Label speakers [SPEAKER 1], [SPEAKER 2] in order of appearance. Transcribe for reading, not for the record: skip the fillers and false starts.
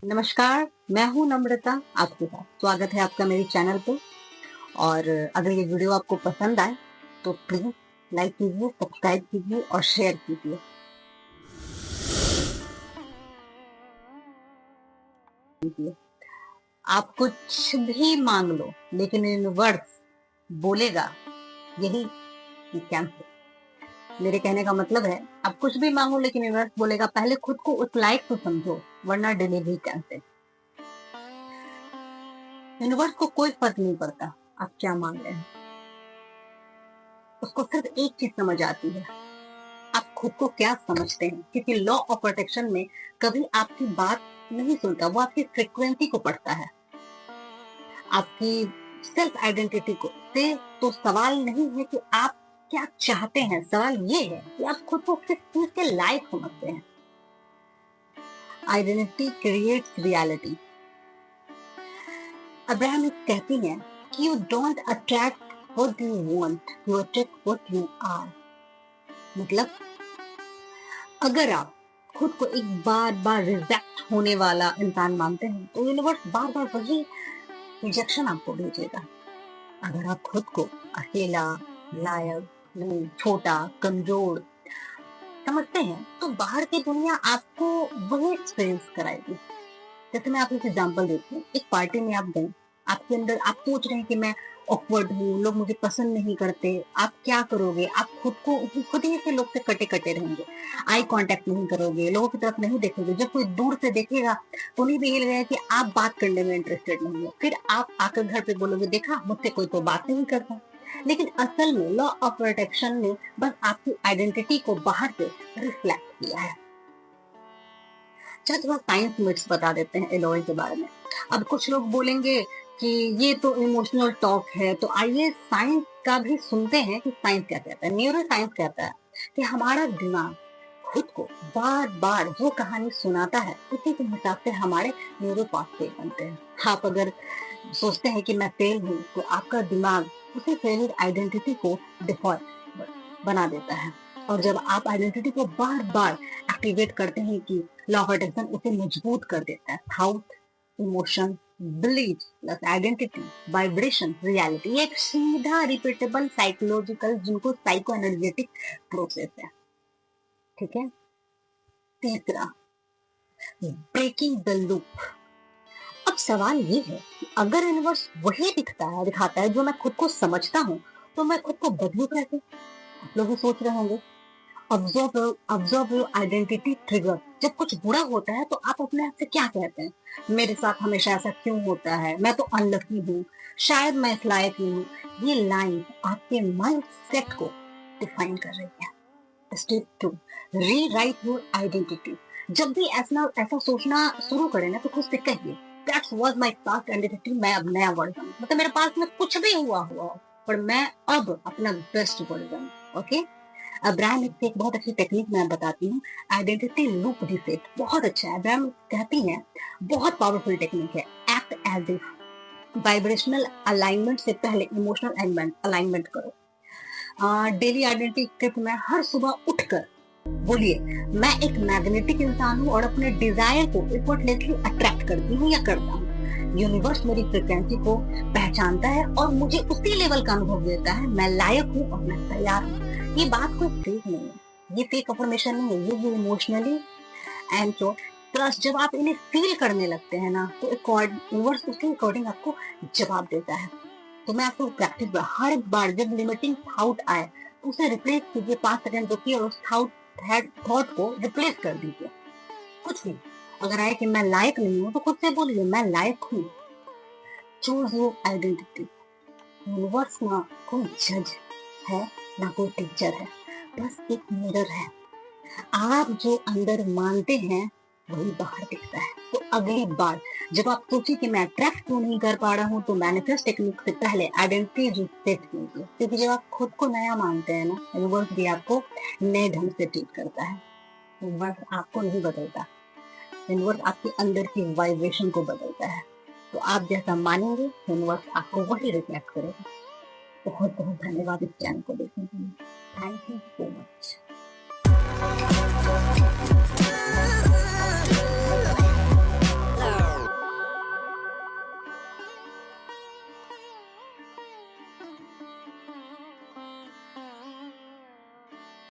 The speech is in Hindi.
[SPEAKER 1] नमस्कार, मैं हूँ नम्रता आपके साथ। स्वागत है आपका मेरे चैनल पे। और अगर ये वीडियो आपको पसंद आए तो प्लीज लाइक कीजिए, सब्सक्राइब कीजिए और शेयर कीजिए। आप कुछ भी मांग लो लेकिन यूनिवर्स बोलेगा यही कि कैंसिल। मेरे कहने का मतलब है, आप कुछ भी मांगो लेकिन यूनिवर्स बोलेगा पहले खुद को उस लायक तो समझो, वरना डिलीवरी कैंसिल। यूनिवर्स को कोई फर्क नहीं पड़ता आप क्या मांग रहे हैं, उसको सिर्फ एक चीज समझ आती है, आप खुद को क्या समझते हैं। क्योंकि लॉ ऑफ प्रोटेक्शन में कभी आपकी बात नहीं सुनता, वो आपकी फ्रीक्वेंसी को पढ़ता है, आपकी सेल्फ आइडेंटिटी को से। तो सवाल नहीं है कि आप क्या चाहते हैं, सवाल ये है कि आप खुद को किस चीज के लायक समझते हैं। Identity creates reality. अब्राहम कहती हैं कि you don't attract what you want, you attract what you are. मतलब अगर आप खुद को एक बार बार रिजेक्ट होने वाला इंसान मानते हैं तो यूनिवर्स बार बार वही रिजेक्शन आपको भेजेगा। अगर आप खुद को अकेला, लायक, छोटा, कमजोर समझते हैं तो बाहर की दुनिया आपको वही एक्सपीरियंस कराएगी। जैसे मैं आपको एक एग्जांपल देती हूँ। एक पार्टी में आप गए, आपके अंदर आप सोच रहे हैं कि मैं ऑकवर्ड हूँ, लोग मुझे पसंद नहीं करते। आप क्या करोगे? आप खुद ही से लोग से कटे कटे रहेंगे, आई कांटेक्ट नहीं करोगे, लोगों की तरफ नहीं देखोगे। जब कोई दूर से देखेगा तो उन्हें भी ये लगेगा कि आप बात करने में इंटरेस्टेड नहीं है। फिर आप आकर घर पे बोलोगे, देखा मुझसे कोई तो बात नहीं करता। लेकिन असल में लॉ ऑफ प्रोटेक्शन ने बस आपकी आइडेंटिटी को बाहर से रिफ्लेक्ट किया है। चलो थोड़ा साइंस मिथ्स बता देते हैं एलॉय के बारे में। अब कुछ लोग बोलेंगे कि ये तो इमोशनल टॉक है, तो आइए साइंस का भी सुनते हैं कि साइंस क्या कहता है। न्यूरो साइंस कहता है कि हमारा दिमाग खुद को बार बार जो कहानी सुनाता है उसी के हिसाब से हमारे न्यूरो पाथवे बनते हैं। आप अगर सोचते हैं कि मैं फेल हूँ तो आपका दिमाग उसी फेलियर आइडेंटिटी को डिफॉल्ट बना देता है। और जब आप आइडेंटिटी को बार बार एक्टिवेट करते हैं कि लॉ ऑफ अट्रैक्शन उसे मजबूत कर देता है। Thought, emotion, belief plus identity, vibration, reality. ये एक सीधा रिपीटेबल साइकोलॉजिकल, जिनको साइको एनर्जेटिक प्रोसेस है। ठीक है। तीसरा, ब्रेकिंग द लूप। अब सवाल ये है कि अगर यूनिवर्स वही दिखाता है जो मैं खुद को समझता हूँ, तो मैं खुद को बदलू कैसे? आप लोग सोच रहे होंगे, ऑब्जर्व योर आइडेंटिटी ट्रिगर। जब कुछ बुरा होता है तो आप अपने आप से क्या कहते हैं? मेरे साथ हमेशा ऐसा क्यों होता है, मैं तो अनलकी हूँ, शायद मैं इस लायक नहीं हूँ। ये लाइन आपके माइंड सेट को डिफाइन कर रही है। Step 2, rewrite your identity. जब भी ऐसा ऐसा सोचना शुरू करें ना तो खुद से कहिए, that's was my past identity. मैं अब नया वर्जन, मतलब मेरे पास में कुछ भी हुआ पर मैं अब अपना बेस्ट वर्जन। ओके। अब्राहम एक बहुत अच्छी टेक्निक मैं बताती हूँ, आइडेंटिटी लूप रीसेट। बहुत अच्छा है। अब्राहम कहती हैं बहुत पावरफुल टेक्निक है। Act as if. Vibrational alignment से पहले इमोशनल अलाइनमेंट करो। डेली आइडेंटिटी स्क्रिप्ट में हर सुबह उठकर बोलिए, मैं एक मैग्नेटिक इंसान हूँ और अपने डिजायर को एफर्टलेसली अट्रैक्ट करती हूँ या करता हूँ। यूनिवर्स मेरी फ्रिक्वेंसी को पहचानता है और मुझे उसी लेवल का अनुभव देता है। मैं लायक हूँ और मैं तैयार हूँ। ये बात कोई फेक नहीं है, ये फेक अफर्मेशन नहीं है, ये इमोशनली एंड तो प्लस जब आप इन्हें फील करने लगते हैं ना तो यूनिवर्स उसके अकॉर्डिंग आपको जवाब देता है। तो मैं आपको प्रैक्टिस, हर बार जब लिमिटिंग थॉट आए तो उसे रिप्लेस कीजिए। 5 सेकंड रुकिए और उस थॉट को रिप्लेस कर दीजिए। कुछ भी अगर आए कि मैं लायक नहीं हूँ तो खुद से बोलिए, मैं लायक हूँ। Choose your identity. यूनिवर्स ना कोई जज है, ना कोई टीचर है, बस एक मिरर है। आप जो अंदर मानते हैं वही बाहर दिखता है। तो अगली बार जब आप सोचिए कि मैं अट्रैक्ट क्यों नहीं कर पा रहा हूँ, तो मैनिफेस्ट टेक्निक से पहले आइडेंटिटी रिसेट कीजिए। क्योंकि जब आप खुद को नया मानते हैं ना, यूनिवर्स भी आपको नए ढंग से ट्रीट करता है। यूनिवर्स आपको नहीं बदलता, यूनिवर्स आपके अंदर की वाइब्रेशन को बदलता है। तो आप जैसा मानेंगे यूनिवर्स आपको वही रिफ्लेक्ट करेगा। बहुत बहुत धन्यवाद इस चैनल को देखने के लिए। Thank you so much.